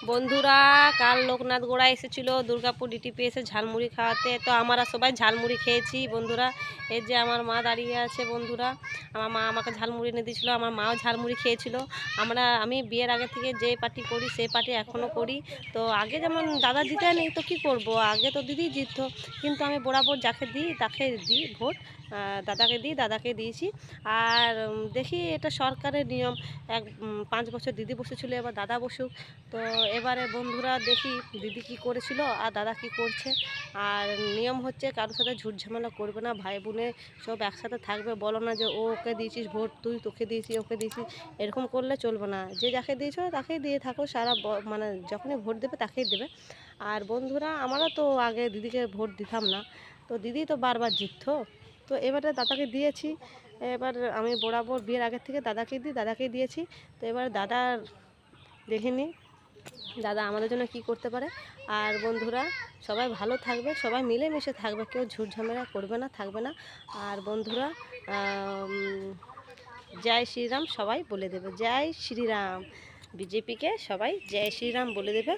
বন্ধুরা, কাল লোকনাথ গোড়া এসেছিল দুর্গাপুর ডিটিপি এসে ঝালমুড়ি খাওয়াতে। তো আমরা সবাই ঝালমুড়ি খেয়েছি বন্ধুরা। এই যে আমার মা দাঁড়িয়ে আছে বন্ধুরা, আমার মা আমাকে ঝালমুড়ি এনে দিয়েছিলো, আমার মাও ঝালমুড়ি খেয়েছিল। আমি বিয়ের আগে থেকে যে পার্টি করি সেই পার্টি এখনও করি। তো আগে যেমন দাদা জিতে নেই তো কি করব, আগে তো দিদি জিতত, কিন্তু আমি বরাবর যাকে দিই তাকে দিই ভোট। দাদাকে দিই, দাদাকে দিয়েছি। আর দেখি এটা সরকারের নিয়ম, 5 বছর দিদি বসেছিল, এবার দাদা বসুক। তো এবারে বন্ধুরা দেখি দিদি কি করেছিল আর দাদা কি করছে। আর নিয়ম হচ্ছে কারোর সাথে ঝুট ঝামেলা করবে না, ভাই বোনে সব একসাথে থাকবে। বলো না যে ও ওকে দিয়েছিস ভোট, তুই তোকে দিয়েছিস ওকে দিয়েছিস, এরকম করলে চলবে না। যে যাকে দিয়েছো তাকেই দিয়ে থাকো, মানে যখনই ভোট দেবে তাকেই দেবে। আর বন্ধুরা, আমরা তো আগে দিদিকে ভোট দিতাম না, তো দিদি তো বারবার জিততো। তো এবারে দাদাকে দিয়েছি। এবার আমি বরাবর বিয়ের আগের থেকে দাদাকেই দিয়েছি। তো এবার দাদার দেখিনি দাদা আমাদের জন্য কি করতে পারে। আর বন্ধুরা, সবাই ভালো থাকবে, সবাই মিলেমিশে থাকবে, কেউ ঝুট ঝামেলা করবে না, থাকবে না। আর বন্ধুরা, জয় শ্রীরাম সবাই বলে দেবে, জয় শ্রীরাম। বিজেপিকে সবাই জয় শ্রীরাম বলে দেবে।